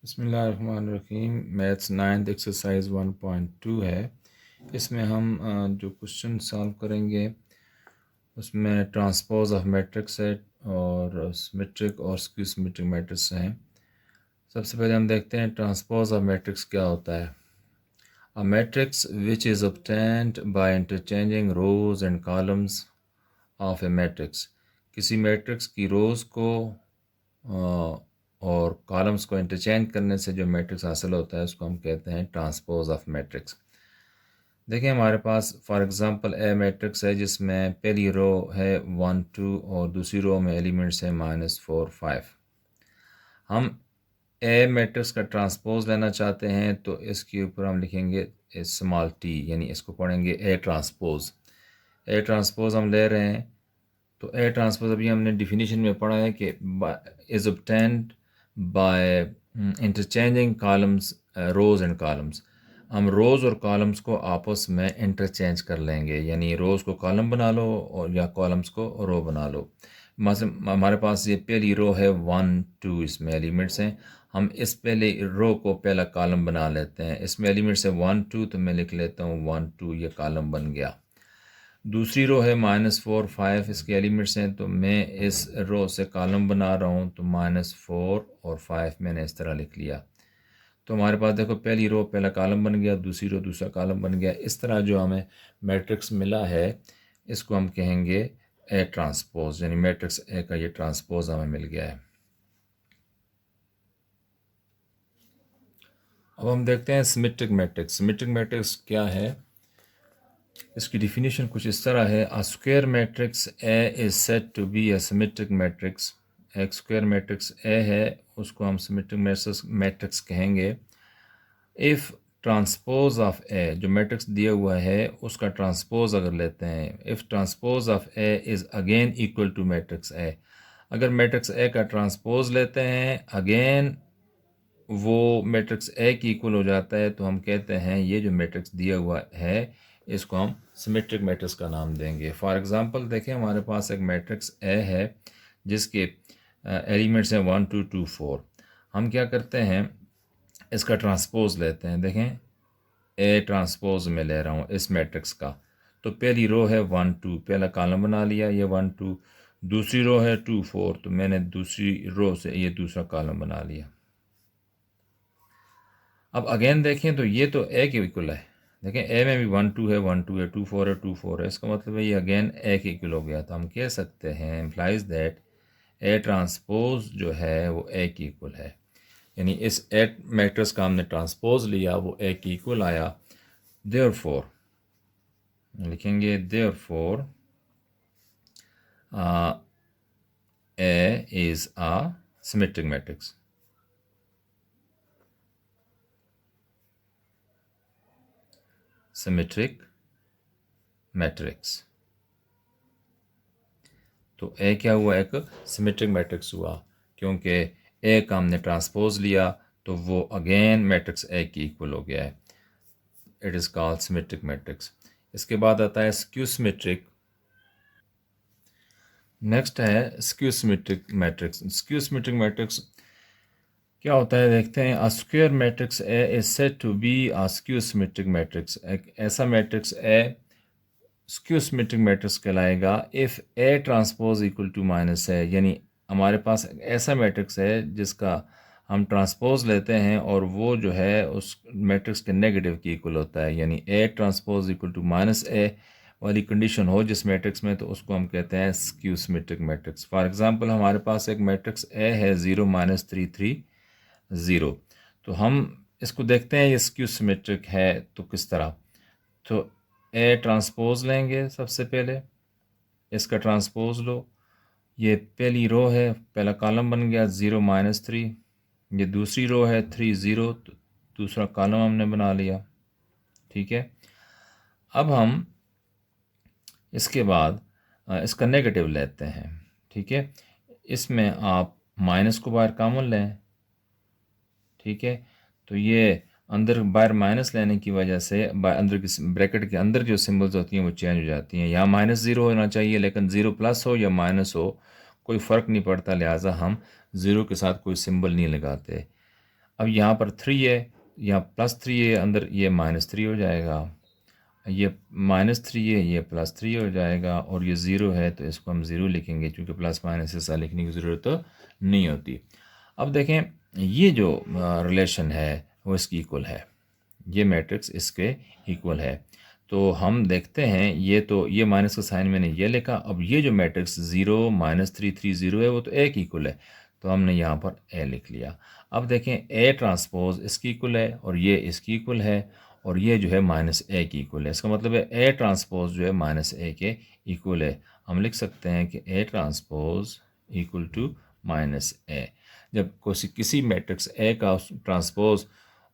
बिस्मिल्लाहिर्रहमानिर्रहीम। Maths ninth exercise 1.2 है। इसमें हम जो क्वेश्चन सॉल्व करेंगे उसमें ट्रांसपोज ऑफ मैट्रिक्स है और सिमेट्रिक और स्क्यू सिमेट्रिक मैट्रिक्स हैं। सबसे पहले हम देखते हैं ट्रांसपोज ऑफ मैट्रिक्स क्या होता है। A matrix which is obtained by interchanging rows and columns of a matrix. किसी मैट्रिक्स की रोज़ को और कॉलम्स को इंटरचेंज करने से जो मैट्रिक्स हासिल होता है उसको हम कहते हैं ट्रांसपोज ऑफ मैट्रिक्स। देखिए हमारे पास फॉर एग्जांपल ए मैट्रिक्स है जिसमें पहली रो है 1 2 और दूसरी रो में एलिमेंट्स है -4 5। हम ए मैट्रिक्स का ट्रांसपोज लेना चाहते हैं तो इसके ऊपर हम लिखेंगे स्मॉल टी, यानी इसको पढ़ेंगे ए ट्रांसपोज। ए ट्रांसपोज हम ले रहे हैं तो ए ट्रांसपोज अभी हमने डिफिनीशन में पढ़ा है कि is obtained by interchanging columns rows and columns. हम रोज़ और कॉलम्स को आपस में इंटरचेंज कर लेंगे, यानी रोज़ को कॉलम बना लो और या कॉलम्स को रो बना लो। हमारे पास ये पहली रो है 1 2, इसमें एलिमेंट्स हैं। हम इस पहले रो को पहला कॉलम बना लेते हैं। इसमें एलिमेंट्स है 1 2, तो मैं लिख लेता हूँ 1 2, ये कॉलम बन गया। दूसरी रो है -4 5, इसके एलिमेंट्स हैं तो मैं इस रो से कॉलम बना रहा हूँ तो -4 और 5 मैंने इस तरह लिख लिया। तो हमारे पास देखो पहली रो पहला कॉलम बन गया, दूसरी रो दूसरा कॉलम बन गया। इस तरह जो हमें मैट्रिक्स मिला है इसको हम कहेंगे ए ट्रांसपोज, यानी मैट्रिक्स ए का ये ट्रांसपोज हमें मिल गया है। अब हम देखते हैं सिमेट्रिक मैट्रिक्स। सिमेट्रिक मैट्रिक्स क्या है, इसकी डिफिनीशन कुछ इस तरह है। A square matrix A is said to be a symmetric matrix. एक स्क्वायर मैट्रिक्स ए है उसको हम सिमेट्रिक मैट्रिक्स कहेंगे इफ़ ट्रांसपोज ऑफ ए, जो मैट्रिक्स दिया हुआ है उसका ट्रांसपोज अगर लेते हैं, if transpose of A is again equal to matrix A. अगर मैट्रिक्स ए का ट्रांसपोज लेते हैं अगेन वो मैट्रिक्स ए की इक्वल हो जाता है तो हम कहते हैं ये जो मैट्रिक्स दिया हुआ है इसको हम सिमेट्रिक मैट्रिक्स का नाम देंगे। फॉर एग्जांपल देखें हमारे पास एक मैट्रिक्स ए है जिसके एलिमेंट्स हैं 1 2 2 4। हम क्या करते हैं, इसका ट्रांसपोज लेते हैं। देखें ए ट्रांसपोज में ले रहा हूँ इस मैट्रिक्स का, तो पहली रो है 1 2, पहला कॉलम बना लिया ये 1 2। दूसरी रो है 2 4, तो मैंने दूसरी रो से ये दूसरा कॉलम बना लिया। अब अगेन देखें तो ये तो ए के इक्वल है। देखें ए में भी 1 2 है 1 2 है, 2 4 है 2 4 है, इसका मतलब है ये अगेन ए के इक्वल हो गया। तो हम कह सकते हैं इम्प्लाइज दैट ए ट्रांसपोज जो है वो ए की इक्वल है, यानी इस ए मैट्रिक्स का हमने ट्रांसपोज लिया वो ए की इक्वल आया। देयरफॉर लिखेंगे therefore A is a symmetric matrix. Symmetric matrix, तो ए क्या हुआ, एक सिमेट्रिक मैट्रिक्स हुआ क्योंकि ए का हमने ट्रांसपोज लिया तो वो अगेन मैट्रिक्स ए की इक्वल हो गया है। It is called symmetric matrix. इसके बाद आता है स्क्यू सिमेट्रिक। नेक्स्ट है skew symmetric matrix. Skew symmetric matrix क्या होता है देखते हैं। A square matrix A is said to be a skew symmetric matrix. एक ऐसा matrix A skew symmetric matrix कहलाएगा if A transpose equal to minus है, यानी हमारे पास एक ऐसा मैट्रिक्स है जिसका हम ट्रांसपोज लेते हैं और वो जो है उस मैट्रिक्स के नेगेटिव की इक्वल होता है, यानी A transpose equal to minus A वाली कंडीशन हो जिस मैट्रिक्स में, तो उसको हम कहते हैं skew symmetric matrix. For example हमारे पास एक मैट्रिक्स ए है 0 3 3 0। तो हम इसको देखते हैं ये स्क्यू सिमेट्रिक है तो किस तरह। तो ए ट्रांसपोज लेंगे, सबसे पहले इसका ट्रांसपोज लो। ये पहली रो है पहला कॉलम बन गया 0 3। ये दूसरी रो है 3 0, तो दूसरा कॉलम हमने बना लिया। ठीक है, अब हम इसके बाद इसका नेगेटिव लेते हैं। ठीक है, इसमें आप माइनस को बाहर कॉमन लें। ठीक है, तो ये अंदर बाहर माइनस लेने की वजह से अंदर की ब्रैकेट के अंदर जो सिंबल्स होती हैं वो चेंज हो जाती हैं। यहाँ -0 होना चाहिए लेकिन 0 प्लस हो या माइनस हो कोई फ़र्क नहीं पड़ता, लिहाजा हम 0 के साथ कोई सिंबल नहीं लगाते। अब यहाँ पर 3 है, यहाँ +3 है, अंदर ये -3 हो जाएगा, ये -3 है, ये +3 हो जाएगा, और ये 0 है तो इसको हम 0 लिखेंगे, क्योंकि प्लस माइनस ऐसा लिखने की ज़रूरत तो नहीं होती। अब देखें ये जो रिलेशन है वो इसकी इक्वल है, ये मैट्रिक्स इसके इक्वल है। तो हम देखते हैं, ये माइनस का साइन मैंने ये लिखा। अब ये जो मैट्रिक्स 0 -3 3 0 है वो तो ए की इक्वल है, तो हमने यहाँ पर ए लिख लिया। अब देखें ए ट्रांसपोज इसकी इक्वल है और ये इसकी इक्वल है, और ये जो है -a की इक्वल है। इसका मतलब है ए ट्रांसपोज जो है -a के इक्वल है। हम लिख सकते हैं कि A transpose equal to -a। जब किसी मैट्रिक्स ए का ट्रांसपोज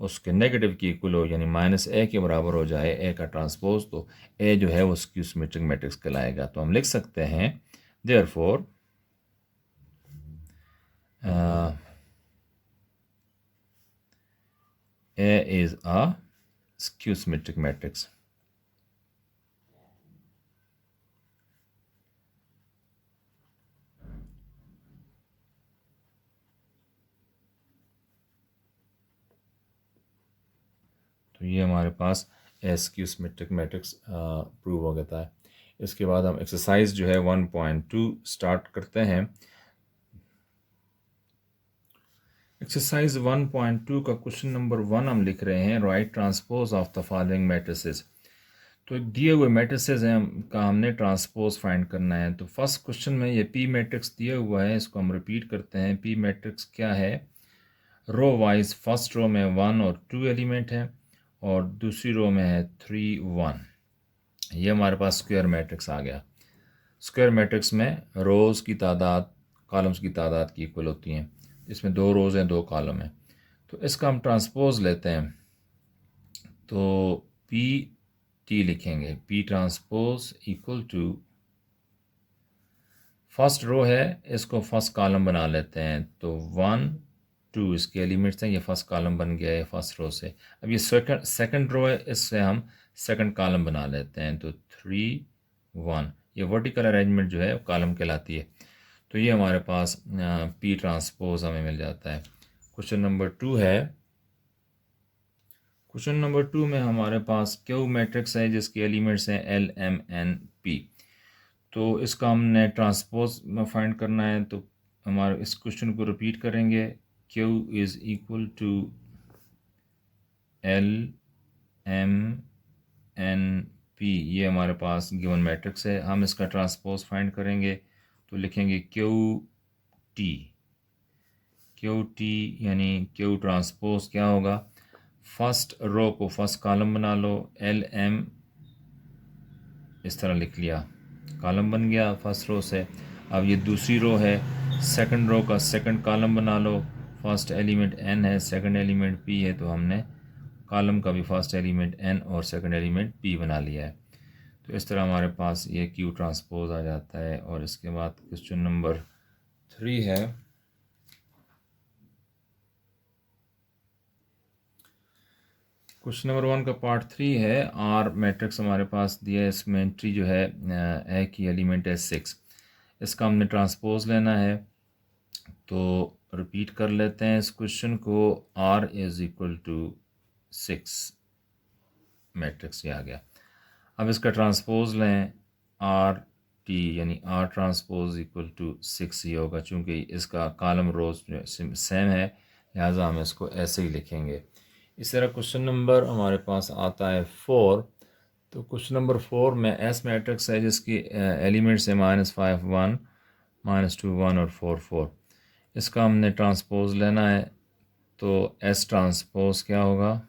उसके नेगेटिव की इक्वल हो, यानी -a के बराबर हो जाए ए का ट्रांसपोज, तो ए जो है वो स्क्यू सिमेट्रिक मैट्रिक्स कहलाएगा। तो हम लिख सकते हैं therefore A is a skew symmetric matrix. तो ये हमारे पास स्क्यू सिमेट्रिक मैट्रिक्स प्रूव हो गया है। इसके बाद हम एक्सरसाइज जो है 1.2 स्टार्ट करते हैं। एक्सरसाइज 1.2 का क्वेश्चन नंबर 1 हम लिख रहे हैं, right transpose of the following matrices. तो एक दिए हुए मैट्रिसेस हैं का हमने ट्रांसपोज फाइंड करना है। तो फर्स्ट क्वेश्चन में ये पी मैट्रिक्स दिया हुआ है, इसको हम रिपीट करते हैं। पी मैट्रिक्स क्या है? रो वाइज फर्स्ट रो में 1 और 2 एलिमेंट है, और दूसरी रो में है 3 1। ये हमारे पास स्क्वायर मैट्रिक्स आ गया। स्क्वायर मैट्रिक्स में रोज़ की तादाद कॉलम्स की तादाद की इक्वल होती हैं। इसमें 2 रोज़ हैं, 2 कॉलम हैं। तो इसका हम ट्रांसपोज लेते हैं, तो पी टी लिखेंगे, P transpose equal to first row है, इसको फर्स्ट कॉलम बना लेते हैं। तो 1 2 इसके एलिमेंट्स हैं, ये फर्स्ट कॉलम बन गया है फर्स्ट रो से। अब ये सेकंड रो है, इससे हम सेकंड कॉलम बना लेते हैं। तो 3 1, ये वर्टिकल अरेंजमेंट जो है कॉलम कहलाती है। तो ये हमारे पास पी ट्रांसपोज हमें मिल जाता है। क्वेश्चन नंबर 2 है। क्वेश्चन नंबर 2 में हमारे पास क्यू मैट्रिक्स है जिसके एलिमेंट्स हैं एल एम एन पी। तो इसका हमने ट्रांसपोज में फाइंड करना है। तो हमारे इस क्वेश्चन को रिपीट करेंगे, Q is equal to L M N P. ये हमारे पास गिवन मैट्रिक्स है। हम इसका ट्रांसपोज फाइंड करेंगे, तो लिखेंगे क्यू टी। क्यू टी यानी क्यू ट्रांसपोज क्या होगा? फर्स्ट रो को फर्स्ट कॉलम बना लो, एल एम इस तरह लिख लिया, कॉलम बन गया फर्स्ट रो से। अब ये दूसरी रो है, सेकंड रो का सेकंड कॉलम बना लो। फर्स्ट एलिमेंट एन है, सेकंड एलिमेंट पी है, तो हमने कॉलम का भी फर्स्ट एलिमेंट एन और सेकंड एलिमेंट पी बना लिया है। तो इस तरह हमारे पास ये क्यू ट्रांसपोज आ जाता है। और इसके बाद क्वेश्चन नंबर 3 है। क्वेश्चन नंबर 1 का पार्ट 3 है। आर मैट्रिक्स हमारे पास दिया है, इसमें एंट्री जो है ए की एलिमेंट है 6। इसका हमने ट्रांसपोज लेना है, तो रिपीट कर लेते हैं इस क्वेश्चन को। R is equal to 6 matrix, ये आ गया। अब इसका ट्रांसपोज लें, आर टी यानी आर ट्रांसपोज इक्वल टू 6 ही होगा, चूँकि इसका कॉलम रोज सेम है, लिहाजा हम इसको ऐसे ही लिखेंगे। इस तरह क्वेश्चन नंबर हमारे पास आता है 4। तो क्वेश्चन नंबर 4 में एस मैट्रिक्स है जिसकी एलिमेंट्स है -5 1 -2 1 और 4 4। इसका हमने ट्रांसपोज लेना है, तो एस ट्रांसपोज क्या होगा?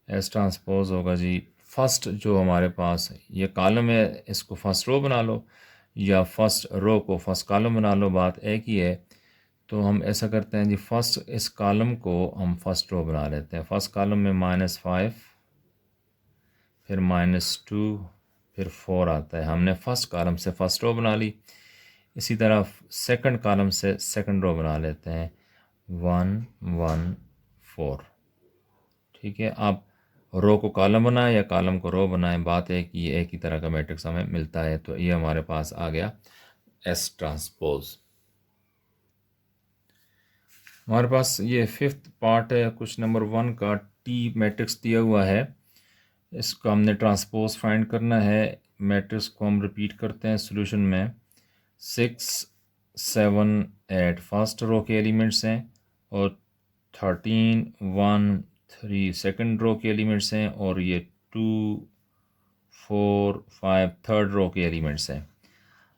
एस ट्रांसपोज होगा जी, फर्स्ट जो हमारे पास ये कॉलम है इसको फर्स्ट रो बना लो, या फर्स्ट रो को फर्स्ट कॉलम बना लो, बात एक ही है। तो हम ऐसा करते हैं जी, फर्स्ट इस कॉलम को हम फर्स्ट रो बना लेते हैं। फर्स्ट कॉलम में -5, फिर -2, फिर 4 आता है। हमने फर्स्ट कॉलम से फर्स्ट रो बना ली। इसी तरह सेकंड कॉलम से सेकंड रो बना लेते हैं, 1 1 4। ठीक है, आप रो को कॉलम बनाएं या कॉलम को रो बनाएं, बात है कि ये एक ही तरह का मैट्रिक्स हमें मिलता है। तो ये हमारे पास आ गया एस ट्रांसपोज। हमारे पास ये फिफ्थ पार्ट है क्वेश्चन नंबर 1 का। टी मैट्रिक्स दिया हुआ है, इसको हमने ट्रांसपोज फाइंड करना है। मैट्रिक्स को हम रिपीट करते हैं सॉल्यूशन में। 6 7 8 फर्स्ट रो के एलिमेंट्स हैं और 13 1 3 सेकंड रो के एलिमेंट्स हैं और ये 2 4 5 थर्ड रो के एलिमेंट्स हैं।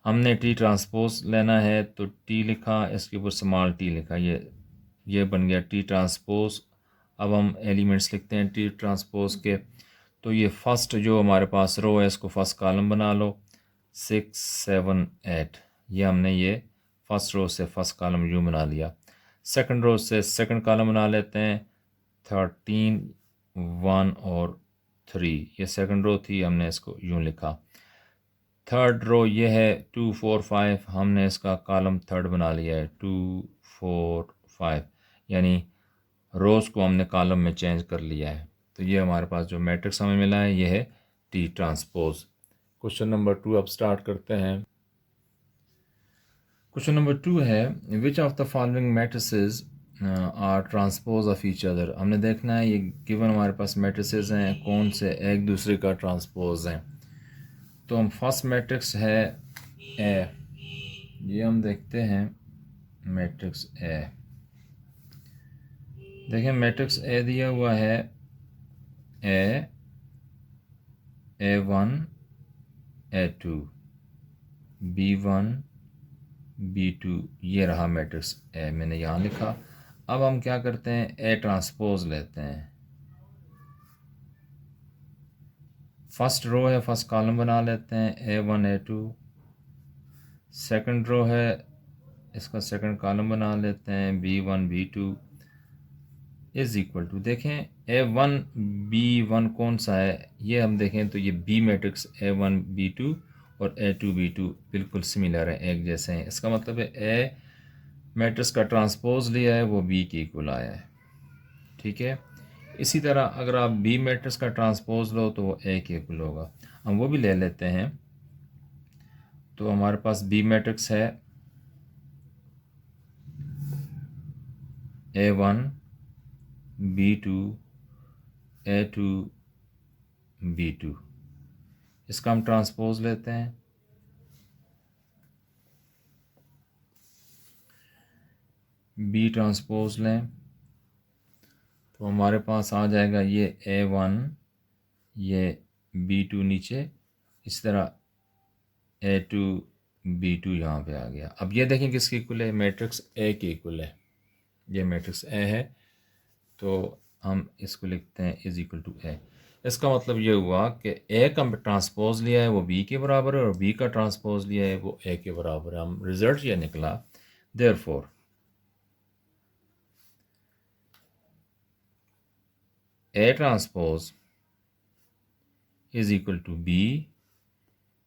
हमने टी ट्रांसपोज लेना है तो टी लिखा, इसके ऊपर स्मॉल टी लिखा, ये बन गया टी ट्रांसपोज। अब हम एलिमेंट्स लिखते हैं टी ट्रांसपोज के। तो ये फर्स्ट जो हमारे पास रो है इसको फर्स्ट कॉलम बना लो। 6 7 8 ये हमने ये फर्स्ट रो से फर्स्ट कॉलम यूँ बना लिया। सेकंड रो से सेकंड कॉलम बना लेते हैं। 13 1 और 3 ये सेकंड रो थी, हमने इसको यूँ लिखा। थर्ड रो ये है 2 4 5, हमने इसका कॉलम थर्ड बना लिया है 2 4 5, यानी रोज़ को हमने कॉलम में चेंज कर लिया है। तो ये हमारे पास जो मैट्रिक्स हमें मिला है ये है टी ट्रांसपोज। क्वेश्चन नंबर 2 अब स्टार्ट करते हैं। क्वेश्चन नंबर 2 है which of the following matrices are transpose of each other. हमने देखना है ये गिवन हमारे पास मैट्रिसेस हैं, कौन से एक दूसरे का ट्रांसपोज हैं। तो हम फर्स्ट मैट्रिक्स है ए, ये हम देखते हैं मैट्रिक्स ए। देखें मैट्रिक्स ए दिया हुआ है A1 A2 B1 B2, ये रहा मैट्रिक्स ए, मैंने यहाँ लिखा। अब हम क्या करते हैं ए ट्रांसपोज लेते हैं। फर्स्ट रो है फर्स्ट कॉलम बना लेते हैं A1 A2। सेकंड रो है इसका सेकंड कॉलम बना लेते हैं B1 B2 is equal to, देखें A1 B1 कौन सा है, ये हम देखें तो ये B मैट्रिक्स A1 B2 और A2 B2 बिल्कुल सिमिलर है, एक जैसे हैं। इसका मतलब है A मैट्रिक्स का ट्रांसपोज लिया है वो B के इक्वल आया है, ठीक है। इसी तरह अगर आप B मैट्रिक्स का ट्रांसपोज लो तो वो A के इक्वल होगा। हम वो भी ले लेते हैं। तो हमारे पास B मैट्रिक्स है A1 B2 A2 B2, इसका हम ट्रांसपोज लेते हैं। B ट्रांसपोज लें तो हमारे पास आ जाएगा ये A1, ये B2 नीचे, इस तरह A2 B2 यहाँ पे आ गया। अब ये देखें किसकी इक्वल है, मैट्रिक्स ए के इक्वल है। ये मैट्रिक्स ए है तो हम इसको लिखते हैं इज इक्वल टू ए। इसका मतलब ये हुआ कि ए का ट्रांसपोज लिया है वो बी के बराबर है और बी का ट्रांसपोज लिया है वो ए के बराबर है। हम रिजल्ट ये निकला therefore A transpose is equal to B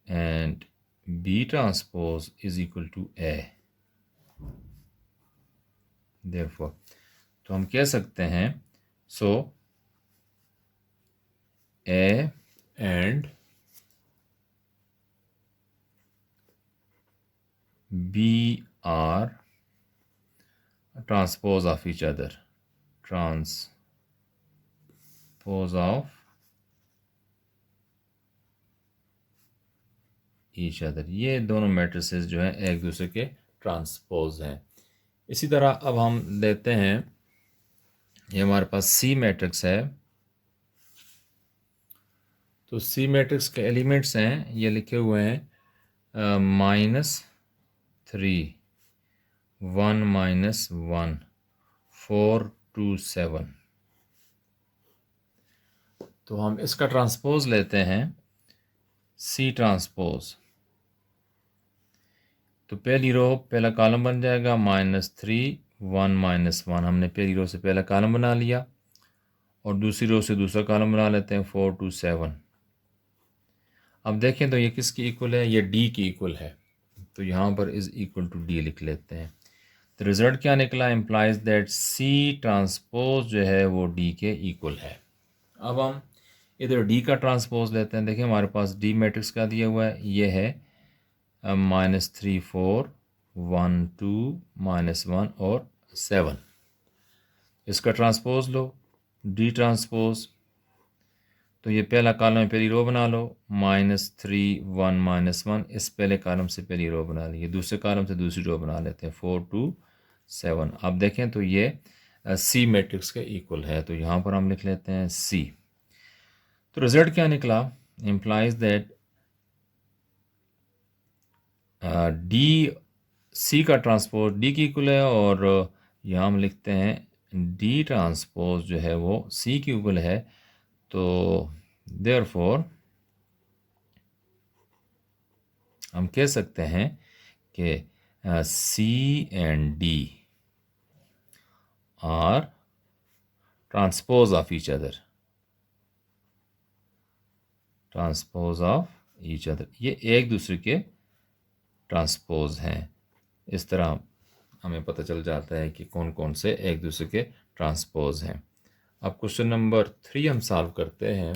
and B transpose is equal to A. Therefore, तो हम कह सकते हैं so A and B are transpose of each other. Transpose of each other, ये दोनों मैट्रिसेस जो हैं एक दूसरे के ट्रांसपोज हैं। इसी तरह अब हम लेते हैं ये हमारे पास सी मैट्रिक्स है। तो सी मैट्रिक्स के एलिमेंट्स हैं ये लिखे हुए हैं -3 1 -1 4 2 7। तो हम इसका ट्रांसपोज लेते हैं सी ट्रांसपोज। तो पहली रो पहला कॉलम बन जाएगा -3 1 -1, हमने पहली रो से पहला कॉलम बना लिया और दूसरी रो से दूसरा कॉलम बना लेते हैं 4 2 7। अब देखें तो ये किसकी इक्वल है, ये डी की इक्वल है। तो यहाँ पर इज़ इक्वल टू डी लिख लेते हैं। तो रिज़ल्ट क्या निकला, इम्प्लाइज दैट सी ट्रांसपोज जो है वो डी के इक्वल है। अब हम इधर डी का ट्रांसपोज लेते हैं। देखिए हमारे पास डी मैट्रिक्स का दिया हुआ है, ये है -3 4 1 2 -1 और 7। इसका ट्रांसपोज लो, डी ट्रांसपोज, तो ये पहला कॉलम है, पहली रो बना लो, -3 1 -1, इस पहले कॉलम से पहली रो बना ली, दूसरे कॉलम से दूसरी रो बना लेते हैं, 4 2 7। अब देखें तो ये सी मैट्रिक्स के इक्वल है, तो यहाँ पर हम लिख लेते हैं सी। तो रिजल्ट क्या निकला, इम्प्लाइज दैट डी, सी का ट्रांसपोज डी की इक्वल है, और यहाँ हम लिखते हैं डी ट्रांसपोज जो है वो सी की इक्वल है। तो देयरफॉर हम कह सकते हैं कि C and D are transpose of each other, transpose of each other, ये एक दूसरे के ट्रांसपोज हैं। इस तरह हमें पता चल जाता है कि कौन कौन से एक दूसरे के ट्रांसपोज हैं। अब क्वेश्चन नंबर 3 हम सॉल्व करते हैं।